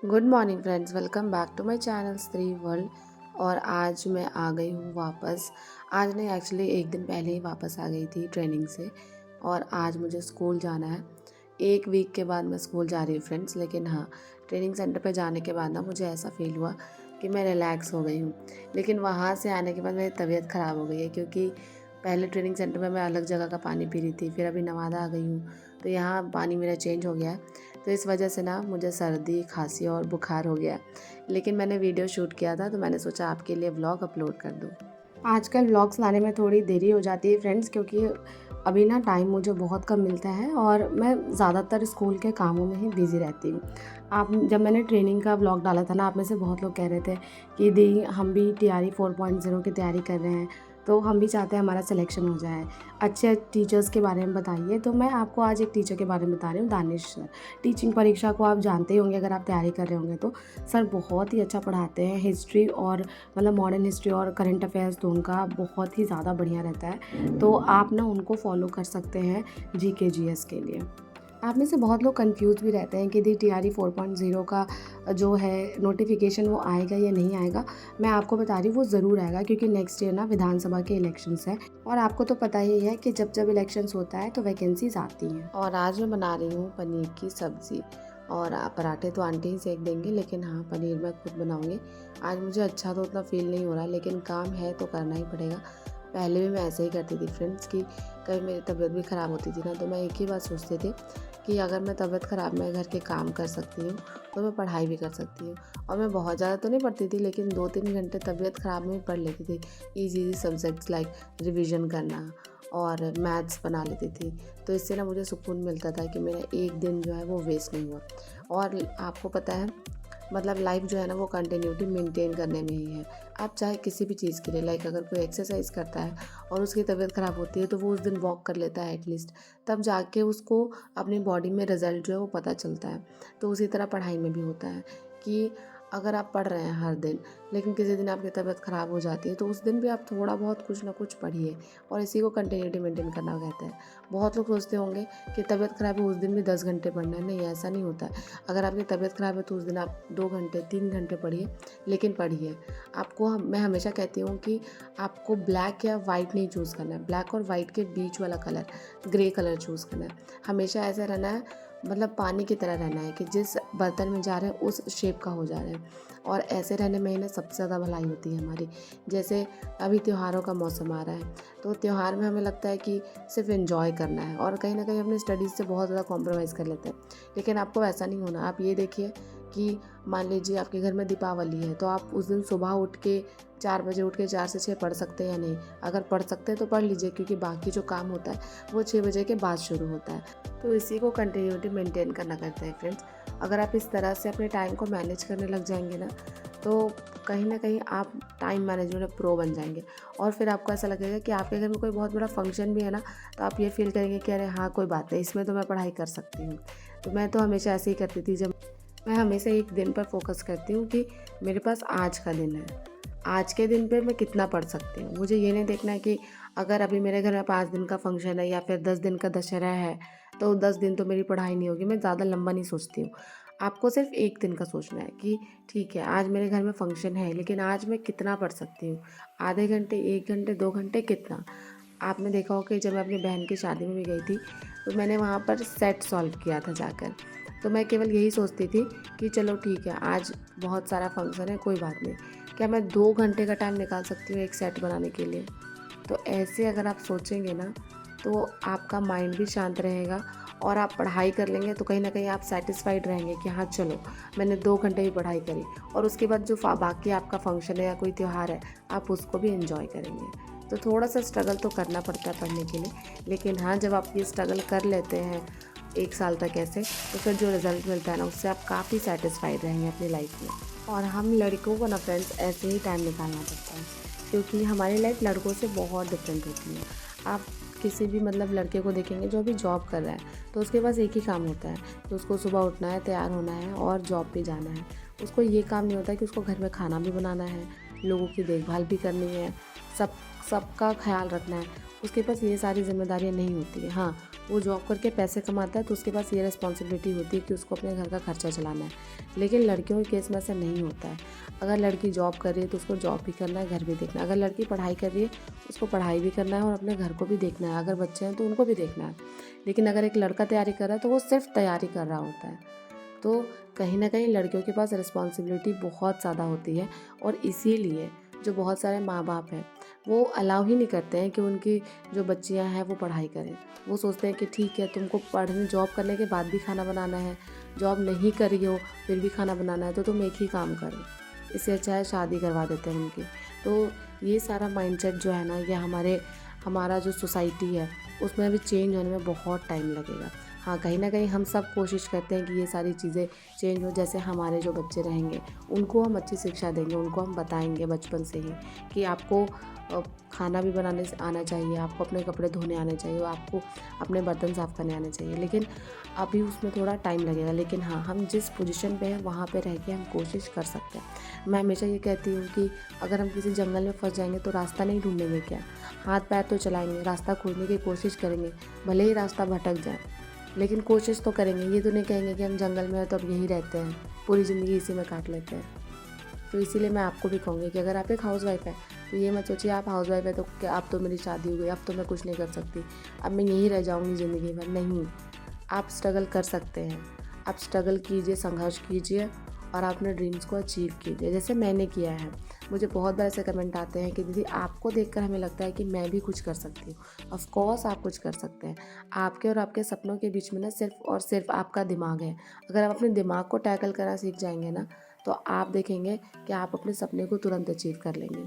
Good morning friends, welcome back to my channel Stree World. और आज मैं आ गई हूँ वापस। आज नहीं, एक्चुअली एक दिन पहले ही वापस आ गई थी ट्रेनिंग से। और आज मुझे स्कूल जाना है। एक वीक के बाद मैं स्कूल जा रही हूँ फ्रेंड्स। लेकिन हाँ, ट्रेनिंग सेंटर पे जाने के बाद ना मुझे ऐसा फील हुआ कि मैं रिलैक्स हो गई हूँ। लेकिन वहाँ से आने के बाद मेरी तबीयत ख़राब हो गई है, क्योंकि पहले ट्रेनिंग सेंटर में मैं अलग जगह का पानी पी रही थी, फिर अभी नवादा आ गई हूँ तो यहाँ पानी मेरा चेंज हो गया है। तो इस वजह से ना मुझे सर्दी, खांसी और बुखार हो गया। लेकिन मैंने वीडियो शूट किया था तो मैंने सोचा आपके लिए व्लॉग अपलोड कर दूँ। आजकल व्लॉग्स लाने में थोड़ी देरी हो जाती है फ्रेंड्स, क्योंकि अभी ना टाइम मुझे बहुत कम मिलता है और मैं ज़्यादातर स्कूल के कामों में ही बिज़ी रहती हूँ। आप जब मैंने ट्रेनिंग का व्लॉग डाला था ना, आप में से बहुत लोग कह रहे थे कि दी हम भी TRE 4.0 की तैयारी कर रहे हैं, तो हम भी चाहते हैं हमारा सिलेक्शन हो जाए। अच्छे टीचर्स के बारे में बताइए। तो मैं आपको आज एक टीचर के बारे में बता रही हूँ, दानिश सर। टीचिंग परीक्षा को आप जानते ही होंगे अगर आप तैयारी कर रहे होंगे तो। सर बहुत ही अच्छा पढ़ाते हैं। हिस्ट्री और मतलब मॉडर्न हिस्ट्री और करंट अफेयर्स तो उनका बहुत ही ज़्यादा बढ़िया रहता है। तो आप ना उनको फॉलो कर सकते हैं GK GS के लिए। आप में से बहुत लोग कंफ्यूज भी रहते हैं कि दी TRE 4.0 का जो है नोटिफिकेशन वो आएगा या नहीं आएगा। मैं आपको बता रही हूँ वो ज़रूर आएगा, क्योंकि नेक्स्ट ईयर ना विधानसभा के इलेक्शंस हैं और आपको तो पता ही है कि जब जब इलेक्शंस होता है तो वैकेंसीज आती हैं। और आज मैं बना रही हूँ पनीर की सब्ज़ी। और पराठे तो आंटी ही सेक देंगे, लेकिन हाँ, पनीर मैं खुद बनाऊँगी। आज मुझे अच्छा तो उतना फील नहीं हो रहा, लेकिन काम है तो करना ही पड़ेगा। पहले भी मैं ऐसे ही करती थी फ्रेंड्स, कि कभी मेरी तबीयत भी ख़राब होती थी ना, तो मैं एक ही बात सोचती थी कि अगर मैं तबीयत ख़राब में घर के काम कर सकती हूँ तो मैं पढ़ाई भी कर सकती हूँ। और मैं बहुत ज़्यादा तो नहीं पढ़ती थी, लेकिन 2-3 घंटे तबीयत ख़राब में भी पढ़ लेती थी। ईज़ी सब्जेक्ट्स लाइक रिवीजन करना और मैथ्स बना लेती थी। तो इससे ना मुझे सुकून मिलता था कि मेरा एक दिन जो है वो वेस्ट नहीं हुआ। और आपको पता है, मतलब लाइफ जो है ना वो कंटिन्यूटी मेंटेन करने में ही है। आप चाहे किसी भी चीज़ के लिए, लाइक अगर कोई एक्सरसाइज करता है और उसकी तबीयत ख़राब होती है तो वो उस दिन वॉक कर लेता है एटलीस्ट, तब जाके उसको अपनी बॉडी में रिजल्ट जो है वो पता चलता है। तो उसी तरह पढ़ाई में भी होता है कि अगर आप पढ़ रहे हैं हर दिन, लेकिन किसी दिन आपकी तबीयत ख़राब हो जाती है तो उस दिन भी आप थोड़ा बहुत कुछ ना कुछ पढ़िए। और इसी को कंटिन्यूटी मेंटेन करना कहते हैं। बहुत लोग सोचते होंगे कि तबीयत ख़राब है उस दिन भी 10 घंटे पढ़ना है। नहीं, ऐसा नहीं होता है। अगर आपकी तबीयत ख़राब है तो उस दिन आप 2 घंटे 3 घंटे पढ़िए, लेकिन पढ़िए। मैं हमेशा कहती हूँ कि आपको ब्लैक या वाइट नहीं चूज़ करना है। ब्लैक और वाइट के बीच वाला कलर, ग्रे कलर चूज़ करना है। हमेशा ऐसा रहना है, मतलब पानी की तरह रहना है कि जिस बर्तन में जा रहे हैं उस शेप का हो जा रहे हैं। और ऐसे रहने में ही ना सबसे ज़्यादा भलाई होती है हमारी। जैसे अभी त्योहारों का मौसम आ रहा है, तो त्यौहार में हमें लगता है कि सिर्फ एंजॉय करना है और कहीं ना कहीं अपनी स्टडीज़ से बहुत ज़्यादा कॉम्प्रोमाइज़ कर लेते हैं। लेकिन आपको ऐसा नहीं होना। आप ये देखिए कि मान लीजिए आपके घर में दीपावली है, तो आप उस दिन सुबह उठ के 4 बजे उठ के 4 से 6 पढ़ सकते हैं या नहीं? अगर पढ़ सकते हैं तो पढ़ लीजिए, क्योंकि बाकी जो काम होता है वो 6 बजे के बाद शुरू होता है। तो इसी को कंटिन्यूटी मेंटेन करना करता है फ्रेंड्स। अगर आप इस तरह से अपने टाइम को मैनेज करने लग जाएंगे ना, तो कहीं ना कहीं आप टाइम मैनेजमेंट में प्रो बन जाएंगे। और फिर आपको ऐसा लगेगा कि आपके घर में कोई बहुत बड़ा फंक्शन भी है ना, तो आप ये फील करेंगे कि अरे हाँ, कोई बात नहीं, इसमें तो मैं पढ़ाई कर सकती हूँ। तो मैं तो हमेशा ऐसे ही करती थी। जब मैं हमेशा एक दिन पर फोकस करती हूँ कि मेरे पास आज का दिन है, आज के दिन पे मैं कितना पढ़ सकती हूँ। मुझे ये नहीं देखना है कि अगर अभी मेरे घर में 5 दिन का फंक्शन है या फिर 10 दिन का दशहरा है तो 10 दिन तो मेरी पढ़ाई नहीं होगी। मैं ज़्यादा लंबा नहीं सोचती हूँ। आपको सिर्फ एक दिन का सोचना है कि ठीक है, आज मेरे घर में फंक्शन है, लेकिन आज मैं कितना पढ़ सकती हूँ। आधे घंटे, 1 घंटे, 2 घंटे, कितना। आपने देखा होगा कि जब मैं अपनी बहन की शादी में भी गई थी तो मैंने वहाँ पर सेट सॉल्व किया था जाकर। तो मैं केवल यही सोचती थी कि चलो ठीक है, आज बहुत सारा फंक्शन है, कोई बात नहीं, क्या मैं 2 घंटे का टाइम निकाल सकती हूँ एक सेट बनाने के लिए। तो ऐसे अगर आप सोचेंगे ना, तो आपका माइंड भी शांत रहेगा और आप पढ़ाई कर लेंगे तो कहीं ना कहीं आप सेटिस्फाइड रहेंगे कि हाँ चलो, मैंने 2 घंटे भी पढ़ाई करी। और उसके बाद जो बाकी आपका फंक्शन है या कोई त्यौहार है, आप उसको भी एंजॉय करेंगे। तो थोड़ा सा स्ट्रगल तो करना पड़ता है पढ़ने के लिए, लेकिन हाँ, जब आप ये स्ट्रगल कर लेते हैं 1 साल तक ऐसे, तो फिर जो रिज़ल्ट मिलता है ना, उससे आप काफ़ी सेटिस्फाइड रहेंगे अपनी लाइफ में। और हम लड़कों को ना फ्रेंड्स ऐसे ही टाइम निकालना पड़ता है, क्योंकि हमारी लाइफ लड़कों से बहुत डिफरेंट होती है। आप किसी भी मतलब लड़के को देखेंगे जो अभी जॉब कर रहा है, तो उसके पास एक ही काम होता है कि उसको सुबह उठना है, तैयार होना है और जॉब पे जाना है। उसको ये काम नहीं होता कि उसको घर में खाना भी बनाना है, लोगों की देखभाल भी करनी है, सब सबका ख्याल रखना है। उसके पास ये सारी जिम्मेदारियां नहीं होती है। हाँ, वो जॉब करके पैसे कमाता है तो उसके पास ये रिस्पॉन्सिबिलिटी होती है कि उसको अपने घर का खर्चा चलाना है। लेकिन लड़कियों के केस में ऐसा नहीं होता है। अगर लड़की जॉब कर रही है तो उसको जॉब भी करना है, घर भी देखना है। अगर लड़की पढ़ाई कर रही है उसको पढ़ाई भी करना है और अपने घर को भी देखना है। अगर बच्चे हैं तो उनको भी देखना है। लेकिन अगर एक लड़का तैयारी कर रहा है तो वो सिर्फ तैयारी कर रहा होता है। तो कहीं ना कहीं लड़कियों के पास रिस्पॉन्सिबिलिटी बहुत ज़्यादा होती है, और इसीलिए जो बहुत सारे माँ बाप हैं वो अलाउ ही नहीं करते हैं कि उनकी जो बच्चियां हैं वो पढ़ाई करें। वो सोचते हैं कि ठीक है, तुमको पढ़ने जॉब करने के बाद भी खाना बनाना है, जॉब नहीं करी हो फिर भी खाना बनाना है, तो तुम एक ही काम करो। इससे अच्छा है शादी करवा देते हैं उनकी। तो ये सारा माइंडसेट जो है ना, ये हमारा जो सोसाइटी है उसमें अभी चेंज होने में बहुत टाइम लगेगा। हाँ, कहीं ना कहीं हम सब कोशिश करते हैं कि ये सारी चीज़ें चेंज हो। जैसे हमारे जो बच्चे रहेंगे उनको हम अच्छी शिक्षा देंगे, उनको हम बताएंगे बचपन से ही कि आपको खाना भी बनाने से आना चाहिए, आपको अपने कपड़े धोने आने चाहिए, आपको अपने बर्तन साफ़ करने आने चाहिए। लेकिन अभी उसमें थोड़ा टाइम लगेगा। लेकिन हाँ, हम जिस पोजीशन पे हैं वहाँ पे रह के हम कोशिश कर सकते हैं। मैं हमेशा ये कहती हूँ कि अगर हम किसी जंगल में फंस जाएंगे तो रास्ता नहीं ढूंढेंगे क्या, हाथ पैर तो चलाएंगे, रास्ता खोजने की कोशिश करेंगे। भले ही रास्ता भटक जाए लेकिन कोशिश तो करेंगे। ये तो नहीं कहेंगे कि हम जंगल में हैं तो अब यहीं रहते हैं, पूरी ज़िंदगी इसी में काट लेते हैं। तो इसीलिए मैं आपको भी कहूँगी कि अगर आप एक हाउस वाइफ है तो ये मत सोचिए आप हाउस वाइफ है तो क्या अब तो मेरी शादी हो गई, अब तो मैं कुछ नहीं कर सकती, अब मैं यहीं रह जाऊँगी ज़िंदगी भर। नहीं, आप स्ट्रगल कर सकते हैं। आप स्ट्रगल कीजिए, संघर्ष कीजिए और आप अपने ड्रीम्स को अचीव कीजिए, जैसे मैंने किया है। मुझे बहुत बार ऐसे कमेंट आते हैं कि दीदी आपको देखकर हमें लगता है कि मैं भी कुछ कर सकती हूँ। ऑफ कोर्स आप कुछ कर सकते हैं। आपके और आपके सपनों के बीच में ना सिर्फ और सिर्फ आपका दिमाग है। अगर आप अपने दिमाग को टैकल करना सीख जाएंगे ना तो आप देखेंगे कि आप अपने सपने को तुरंत अचीव कर लेंगे।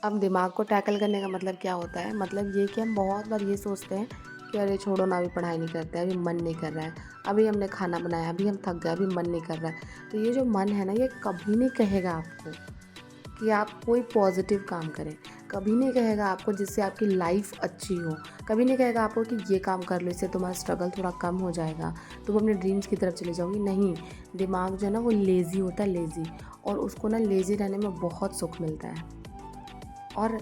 अब दिमाग को टैकल करने का मतलब क्या होता है? मतलब ये कि हम बहुत बार ये सोचते हैं कि अरे छोड़ो ना, अभी पढ़ाई नहीं करते, अभी मन नहीं कर रहा है, अभी हमने खाना बनाया, अभी हम थक गए, अभी मन नहीं कर रहा है। तो ये जो मन है ना, ये कभी नहीं कहेगा आपको कि आप कोई पॉजिटिव काम करें। कभी नहीं कहेगा आपको जिससे आपकी लाइफ अच्छी हो। कभी नहीं कहेगा आपको कि ये काम कर लो, इससे तुम्हारा स्ट्रगल थोड़ा कम हो जाएगा, तुम अपने ड्रीम्स की तरफ चले जाओगी। नहीं, दिमाग जो है ना वो लेज़ी होता है, लेज़ी। और उसको ना लेज़ी रहने में बहुत सुख मिलता है। और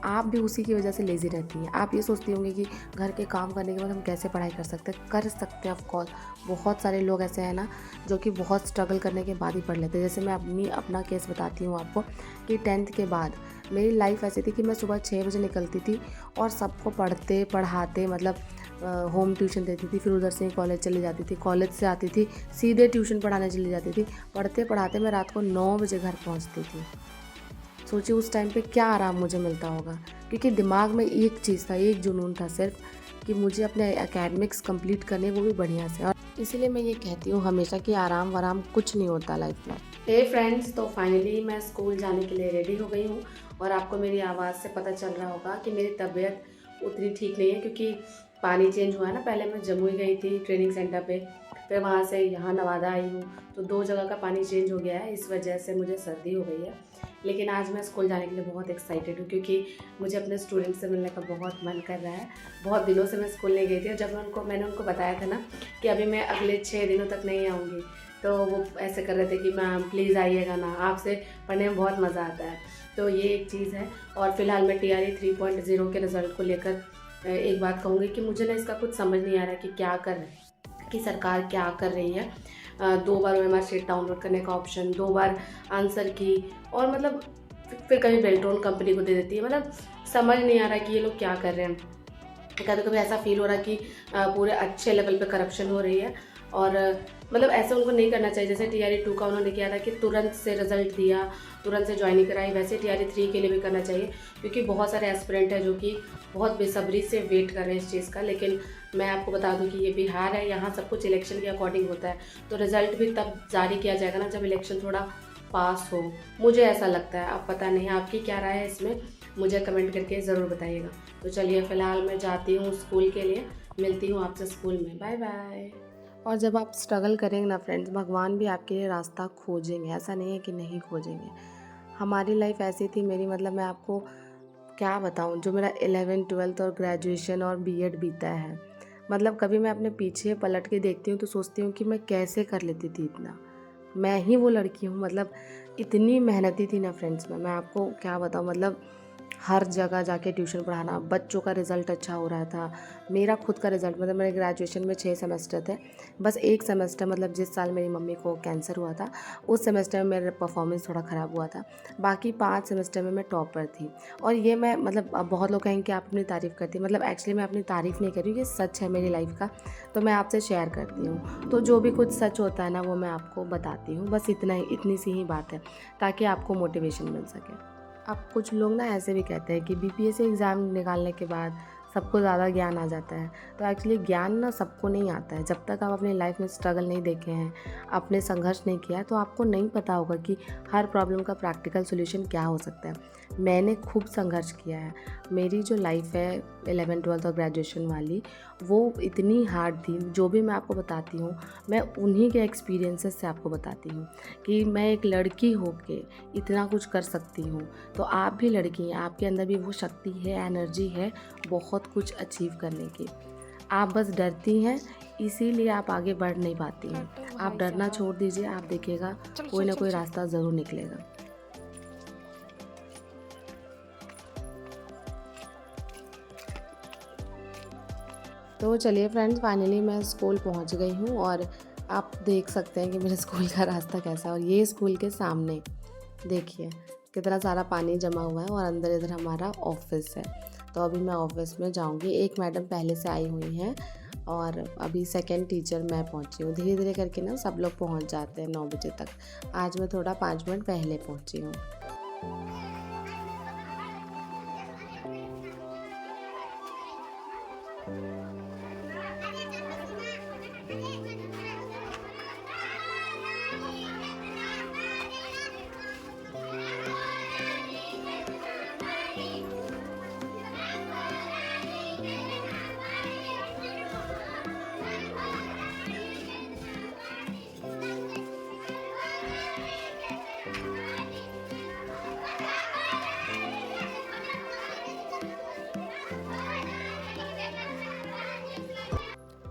आप भी उसी की वजह से लेज़ी रहती हैं। आप ये सोचती होंगी कि घर के काम करने के बाद हम कैसे पढ़ाई कर सकते हैं। कर सकते हैं ऑफ कोर्स। बहुत सारे लोग ऐसे हैं ना जो कि बहुत स्ट्रगल करने के बाद ही पढ़ लेते हैं। जैसे मैं अपना केस बताती हूँ आपको कि 10th के बाद मेरी लाइफ ऐसी थी कि मैं सुबह 6 बजे निकलती थी और सबको पढ़ते पढ़ाते, मतलब होम ट्यूशन देती थी, फिर उधर से ही कॉलेज चली जाती थी, कॉलेज से आती थी सीधे ट्यूशन पढ़ाने चली जाती थी। पढ़ते पढ़ाते मैं रात को 9 बजे घर पहुँचती थी। सोचिए उस टाइम पे क्या आराम मुझे मिलता होगा, क्योंकि दिमाग में एक चीज़ था, एक जुनून था सिर्फ कि मुझे अपने एकेडमिक्स कंप्लीट करने, वो भी बढ़िया से। और इसीलिए मैं ये कहती हूँ हमेशा कि आराम वाराम कुछ नहीं होता लाइफ में। हे फ्रेंड्स, तो फाइनली मैं स्कूल जाने के लिए रेडी हो गई हूँ और आपको मेरी आवाज़ से पता चल रहा होगा कि मेरी तबीयत उतनी ठीक नहीं है, क्योंकि पानी चेंज हुआ है ना। पहले मैं जमुई गई थी ट्रेनिंग सेंटर पे, फिर वहाँ से यहाँ नवादा आई हूँ, तो 2 जगह का पानी चेंज हो गया है, इस वजह से मुझे सर्दी हो गई है। लेकिन आज मैं स्कूल जाने के लिए बहुत एक्साइटेड हूँ, क्योंकि मुझे अपने स्टूडेंट से मिलने का बहुत मन कर रहा है। बहुत दिनों से मैं स्कूल नहीं गई थी, और जब मैंने उनको बताया था ना कि अभी मैं अगले 6 दिनों तक नहीं आऊँगी, तो वो ऐसे कर रहे थे कि मैम प्लीज़ आइएगा ना, आपसे पढ़ने में बहुत मज़ा आता है। तो ये एक चीज़ है। और फिलहाल मैं TRE 3.0 के रिज़ल्ट को लेकर एक बात कहूँगी कि मुझे ना इसका कुछ समझ नहीं आ रहा कि क्या कर रहे हैं, कि सरकार क्या कर रही है। 2 बार OMR शीट डाउनलोड करने का ऑप्शन, 2 बार आंसर की, और मतलब फिर कभी बेल्ट्रॉन कंपनी को दे देती है। मतलब समझ नहीं आ रहा कि ये लोग क्या कर रहे हैं। कभी कभी ऐसा फील हो रहा है कि पूरे अच्छे लेवल पे करप्शन हो रही है। और मतलब ऐसा उनको नहीं करना चाहिए। जैसे TRE 2 का उन्होंने किया था कि तुरंत से रिजल्ट दिया, तुरंत से ज्वाइनिंग कराई, वैसे TRE 3 के लिए भी करना चाहिए, क्योंकि बहुत सारे एस्पिरेंट हैं जो कि बहुत बेसब्री से वेट कर रहे हैं इस चीज़ का। लेकिन मैं आपको बता दूं कि ये बिहार है, यहाँ सब कुछ इलेक्शन के अकॉर्डिंग होता है, तो रिज़ल्ट भी तब जारी किया जाएगा ना जब इलेक्शन थोड़ा पास हो, मुझे ऐसा लगता है। अब पता नहीं आपकी क्या राय है इसमें, मुझे कमेंट करके ज़रूर बताइएगा। तो चलिए फ़िलहाल मैं जाती हूँ स्कूल के लिए, मिलती हूँ आपसे स्कूल में, बाय बाय। और जब आप स्ट्रगल करेंगे ना फ्रेंड्स, भगवान भी आपके लिए रास्ता खोजेंगे, ऐसा नहीं है कि नहीं खोजेंगे। हमारी लाइफ ऐसी थी मेरी, मतलब मैं आपको क्या बताऊँ, जो मेरा 11th 12th और ग्रेजुएशन और BEd बीता है, मतलब कभी मैं अपने पीछे पलट के देखती हूँ तो सोचती हूँ कि मैं कैसे कर लेती थी इतना। मैं ही वो लड़की हूँ, मतलब इतनी मेहनती थी ना फ्रेंड्स। मैं आपको क्या बताऊँ, मतलब हर जगह जाके ट्यूशन पढ़ाना, बच्चों का रिज़ल्ट अच्छा हो रहा था। मेरा खुद का रिज़ल्ट मतलब मेरे ग्रेजुएशन में 6 सेमेस्टर थे, बस 1 सेमेस्टर मतलब जिस साल मेरी मम्मी को कैंसर हुआ था उस सेमेस्टर में मेरा परफॉर्मेंस थोड़ा ख़राब हुआ था। बाकी 5 सेमेस्टर में मैं टॉपर थी। और ये मैं मतलब अब बहुत लोग कहेंगे कि आप अपनी तारीफ़ करती हैं, मतलब एक्चुअली मैं अपनी तारीफ़ नहीं कर रही हूँ, ये सच है मेरी लाइफ़ का, तो मैं आपसे शेयर करती हूँ। तो जो भी कुछ सच होता है ना वो मैं आपको बताती हूँ, बस इतना ही, इतनी सी ही बात है, ताकि आपको मोटिवेशन मिल सके। अब कुछ लोग ना ऐसे भी कहते हैं कि बीपीएससी एग्ज़ाम निकालने के बाद सबको ज़्यादा ज्ञान आ जाता है। तो एक्चुअली ज्ञान ना सबको नहीं आता है। जब तक आप अपनी लाइफ में स्ट्रगल नहीं देखे हैं, आपने संघर्ष नहीं किया है, तो आपको नहीं पता होगा कि हर प्रॉब्लम का प्रैक्टिकल सॉल्यूशन क्या हो सकता है। मैंने खूब संघर्ष किया है। मेरी जो लाइफ है 11th 12th और ग्रेजुएशन वाली, वो इतनी हार्ड थी। जो भी मैं आपको बताती हूँ, मैं उन्हीं के एक्सपीरियंसेस से आपको बताती हूँ कि मैं एक लड़की होके इतना कुछ कर सकती हूँ। तो आप भी लड़की हैं, आपके अंदर भी वो शक्ति है, एनर्जी है बहुत कुछ अचीव करने की। आप बस डरती हैं, इसीलिए आप आगे बढ़ नहीं पाती हैं। आप डरना छोड़ दीजिए, आप देखिएगा कोई ना कोई रास्ता ज़रूर निकलेगा। तो चलिए फ्रेंड्स, फाइनली मैं स्कूल पहुंच गई हूं और आप देख सकते हैं कि मेरे स्कूल का रास्ता कैसा है। और ये स्कूल के सामने देखिए कितना सारा पानी जमा हुआ है और अंदर इधर हमारा ऑफिस है। तो अभी मैं ऑफिस में जाऊंगी। एक मैडम पहले से आई हुई हैं और अभी सेकंड टीचर मैं पहुंची हूँ। धीरे धीरे करके ना सब लोग पहुंच जाते हैं 9 बजे तक। आज मैं थोड़ा 5 मिनट पहले पहुंची हूँ।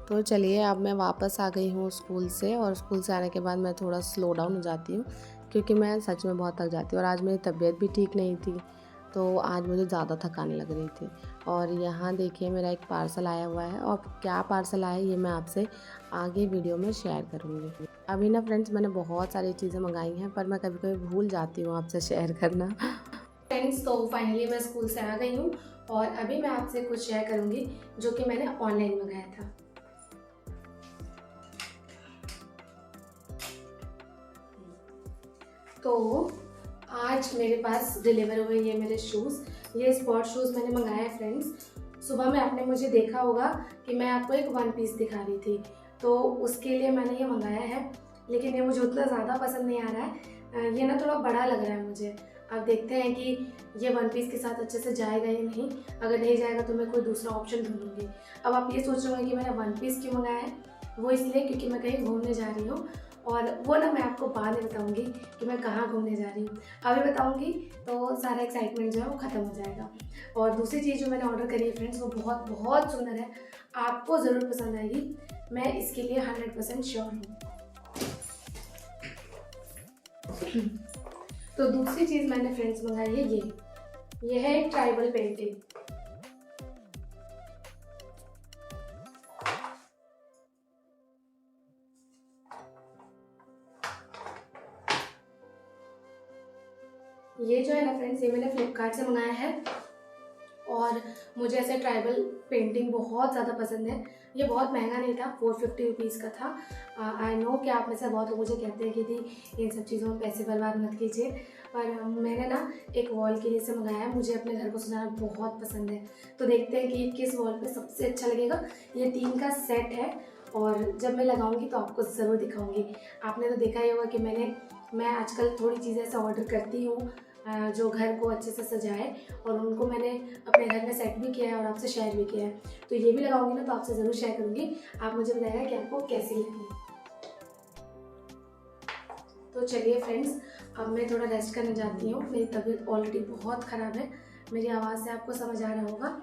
तो चलिए अब मैं वापस आ गई हूँ स्कूल से, और स्कूल से आने के बाद मैं थोड़ा स्लो डाउन हो जाती हूँ क्योंकि मैं सच में बहुत थक जाती हूँ। और आज मेरी तबीयत भी ठीक नहीं थी, तो आज मुझे ज़्यादा थकान लग रही थी। और यहाँ देखिए मेरा एक पार्सल आया हुआ है, और क्या पार्सल आया है ये मैं आपसे आगे वीडियो में शेयर करूँगी। अभी ना फ्रेंड्स मैंने बहुत सारी चीज़ें मंगाई हैं, पर मैं कभी कभी भूल जाती हूँ आपसे शेयर करना। फ्रेंड्स, तो फाइनली मैं स्कूल से आ गई हूँ और अभी मैं आपसे कुछ शेयर करूँगी जो कि मैंने ऑनलाइन मंगाया था। तो आज मेरे पास डिलीवर हुए ये मेरे शूज़, ये स्पोर्ट शूज़ मैंने मंगाए हैं फ्रेंड्स। सुबह में आपने मुझे देखा होगा कि मैं आपको एक वन पीस दिखा रही थी, तो उसके लिए मैंने ये मंगाया है, लेकिन ये मुझे उतना ज़्यादा पसंद नहीं आ रहा है। ये ना थोड़ा बड़ा लग रहा है मुझे। अब देखते हैं कि ये वन पीस के साथ अच्छे से जाएगा या नहीं। अगर नहीं जाएगा तो मैं कोई दूसरा ऑप्शन ढूंढूंगी। अब आप ये सोच रहे होंगे कि मैंने वन पीस क्यों मंगाया है, वो इसलिए क्योंकि मैं कहीं घूमने जा रही हूँ, और वो ना मैं आपको बाद में बताऊंगी कि मैं कहाँ घूमने जा रही हूँ। अभी बताऊंगी तो सारा एक्साइटमेंट जो है वो ख़त्म हो जाएगा। और दूसरी चीज़ जो मैंने ऑर्डर करी है फ्रेंड्स, वो बहुत बहुत सुंदर है, आपको ज़रूर पसंद आएगी, मैं इसके लिए 100% श्योर हूँ। तो दूसरी चीज़ मैंने फ्रेंड्स मंगाई है ये है एक ट्राइबल पेंटिंग। ये जो है ना फ्रेंड्स, ये मैंने फ्लिपकार्ट से मंगाया है, और मुझे ऐसे ट्राइबल पेंटिंग बहुत ज़्यादा पसंद है। ये बहुत महंगा नहीं था, 450 रुपीज़ का था। आई नो कि आप में से बहुत लोग मुझे कहते हैं कि दी इन सब चीज़ों में पैसे बर्बाद मत कीजिए, पर मैंने ना एक वॉल के लिए से मंगाया है। मुझे अपने घर को सजाना बहुत पसंद है, तो देखते हैं कि किस वॉल पे सबसे अच्छा लगेगा। ये 3 का सेट है, और जब मैं लगाऊंगी तो आपको ज़रूर दिखाऊंगी। आपने तो देखा ही होगा कि मैं आजकल थोड़ी चीज़ें ऐसा ऑर्डर करती हूँ जो घर को अच्छे से सजाए, और उनको मैंने अपने घर में सेट भी किया है और आपसे शेयर भी किया है। तो ये भी लगाऊंगी ना तो आपसे ज़रूर शेयर करूँगी, आप मुझे बताइएगा कि आपको कैसी लगी। तो चलिए फ्रेंड्स, अब मैं थोड़ा रेस्ट करने जाती हूँ। मेरी तबीयत ऑलरेडी बहुत ख़राब है, मेरी आवाज़ से आपको समझ आ रहा होगा।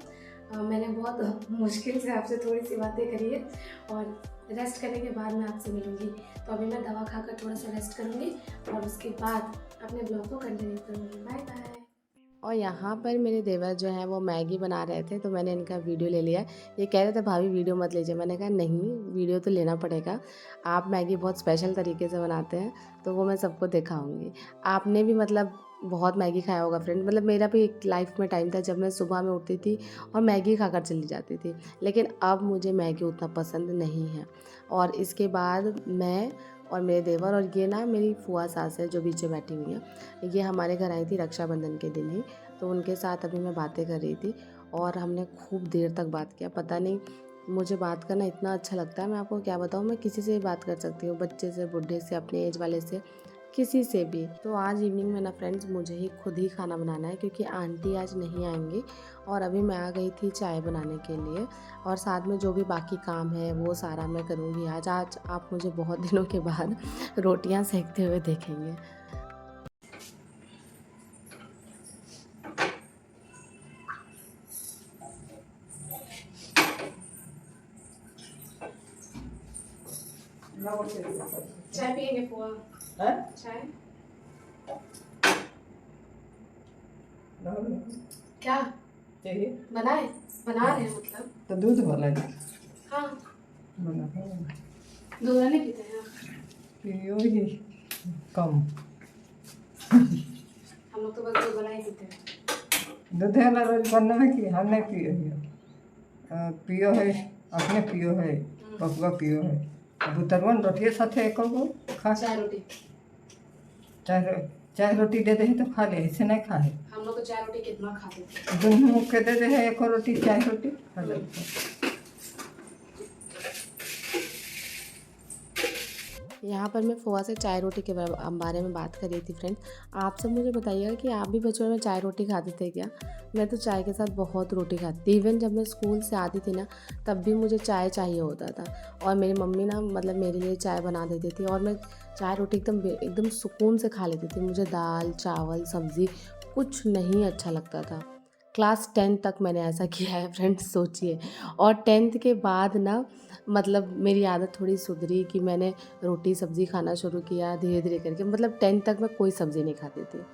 मैंने बहुत मुश्किल से आपसे थोड़ी सी बातें करी है, और रेस्ट करने के बाद मैं आपसे मिलूँगी। तो अभी मैं दवा खाकर थोड़ा सा रेस्ट करूँगी और उसके बाद अपने ब्लॉग को कंटिन्यू करूँगी। Bye bye. और यहाँ पर मेरे देवर जो हैं वो मैगी बना रहे थे, तो मैंने इनका वीडियो ले लिया। ये कह रहे थे भाभी वीडियो मत लीजिए, मैंने कहा नहीं वीडियो तो लेना पड़ेगा। आप मैगी बहुत स्पेशल तरीके से बनाते हैं तो वो मैं सबको दिखाऊंगी। आपने भी मतलब बहुत मैगी खाया होगा फ्रेंड, मतलब मेरा भी एक लाइफ में टाइम था जब मैं सुबह में उठती थी और मैगी खाकर चली जाती थी, लेकिन अब मुझे मैगी उतना पसंद नहीं है। और इसके बाद मैं और मेरे देवर और ये ना मेरी फुआ सास है जो पीछे बैठी हुई है, ये हमारे घर आई थी रक्षाबंधन के दिन ही, तो उनके साथ अभी मैं बातें कर रही थी और हमने खूब देर तक बात किया। पता नहीं मुझे बात करना इतना अच्छा लगता है, मैं आपको क्या बताऊँ, मैं किसी से भी बात कर सकती हूँ, बच्चे से, बुढ़े से, अपने एज वाले से, किसी से भी। तो आज इवनिंग में ना फ्रेंड्स मुझे ही खुद ही खाना बनाना है क्योंकि आंटी आज नहीं आएंगी और अभी मैं आ गई थी चाय बनाने के लिए, और साथ में जो भी बाकी काम है वो सारा मैं करूँगी आज। आप मुझे बहुत दिनों के बाद रोटियां सेकते हुए देखेंगे। चाय पियेंगे फुआ? चाय क्या चाहिए बनाए? बना रहे हैं मतलब। तो दूध वाला है। हाँ बना दूध नहीं पीते हैं पियो ही कम। हम लोग तो बस दूध वाला ही पीते हैं। दूध वाला रोज बनना है कि हम नहीं पियो है। पियो है अपने पियो है, बबुआ पियो है। अब उतरवन रोटी साथे एक खा। चाय रोटी चाय रोटी दे दे तो खा ले, ऐसे नहीं खा है। हम लोग तो चाय रोटी कितना खाते थे। दोनों के दे दे है एक रोटी चाय रोटी खा ले। यहाँ पर मैं फुआ से चाय रोटी के बारे में बात कर रही थी फ्रेंड। आप सब मुझे बताइएगा कि आप भी बचपन में चाय रोटी खाते थे क्या? मैं तो चाय के साथ बहुत रोटी खाती थी। इवन जब मैं स्कूल से आती थी ना तब भी मुझे चाय चाहिए होता था, और मेरी मम्मी ना मतलब मेरे लिए चाय बना देती थी और मैं चाय रोटी एकदम एकदम सुकून से खा लेती थी। मुझे दाल चावल सब्ज़ी कुछ नहीं अच्छा लगता था। क्लास 10 तक मैंने ऐसा किया है फ्रेंड्स, सोचिए। और 10th के बाद ना मतलब मेरी आदत थोड़ी सुधरी कि मैंने रोटी सब्ज़ी खाना शुरू किया धीरे धीरे करके। मतलब 10th तक मैं कोई सब्ज़ी नहीं खाती थी।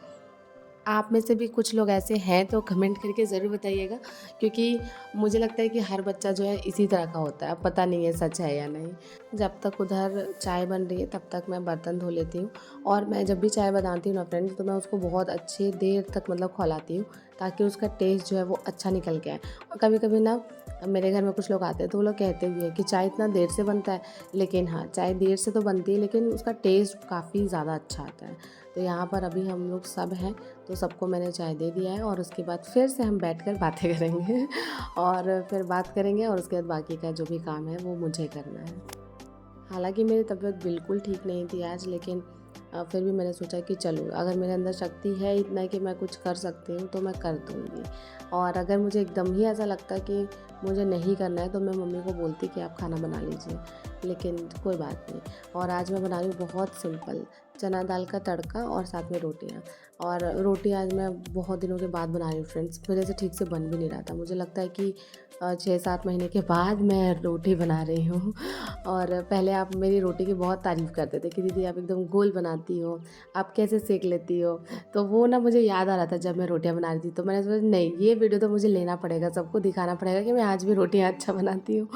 आप में से भी कुछ लोग ऐसे हैं तो कमेंट करके ज़रूर बताइएगा, क्योंकि मुझे लगता है कि हर बच्चा जो है इसी तरह का होता है। अब पता नहीं है सच है या नहीं। जब तक उधर चाय बन रही है तब तक मैं बर्तन धो लेती हूँ, और मैं जब भी चाय बनाती हूँ ना फ्रेंड्स तो मैं उसको बहुत अच्छी देर तक मतलब खौलाती हूँ ताकि उसका टेस्ट जो है वो अच्छा निकल के आए। और कभी कभी ना मेरे घर में कुछ लोग आते हैं तो वो लोग कहते भी हैं कि चाय इतना देर से बनता है, लेकिन हाँ चाय देर से तो बनती है लेकिन उसका टेस्ट काफ़ी ज़्यादा अच्छा आता है। तो यहाँ पर अभी हम लोग सब हैं तो सबको मैंने चाय दे दिया है, और उसके बाद फिर से हम बैठकर बातें करेंगे और फिर बात करेंगे, और उसके बाद बाकी का जो भी काम है वो मुझे करना है। हालांकि मेरी तबीयत बिल्कुल ठीक नहीं थी आज, लेकिन फिर भी मैंने सोचा कि चलो अगर मेरे अंदर शक्ति है इतना कि मैं कुछ कर सकती हूँ तो मैं कर दूँगी। और अगर मुझे एकदम ही ऐसा लगता कि मुझे नहीं करना है तो मैं मम्मी को बोलती कि आप खाना बना लीजिए, लेकिन कोई बात नहीं। और आज मैं बना रही हूँ बहुत सिंपल चना दाल का तड़का और साथ में रोटियाँ। और रोटी आज मैं बहुत दिनों के बाद बना रही हूँ फ्रेंड्स, मेरे से ठीक से बन भी नहीं रहा था। मुझे लगता है कि 6-7 महीने के बाद मैं रोटी बना रही हूँ। और पहले आप मेरी रोटी की बहुत तारीफ़ करते थे कि दीदी आप एकदम गोल बनाती हो, आप कैसे सेक लेती हो। तो वो ना मुझे याद आ रहा था जब मैं रोटियां बना रही थी, तो मैंने सोचा नहीं ये वीडियो तो मुझे लेना पड़ेगा, सबको दिखाना पड़ेगा कि मैं आज भी रोटियां अच्छा बनाती हूँ।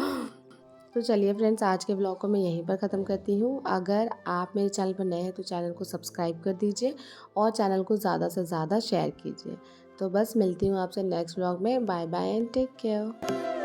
तो चलिए फ्रेंड्स आज के ब्लॉग को मैं यहीं पर ख़त्म करती हूँ। अगर आप मेरे चैनल पर नए हैं तो चैनल को सब्सक्राइब कर दीजिए और चैनल को ज़्यादा से ज़्यादा शेयर कीजिए। तो बस मिलती हूँ आपसे नेक्स्ट ब्लॉग में। Bye bye and take care.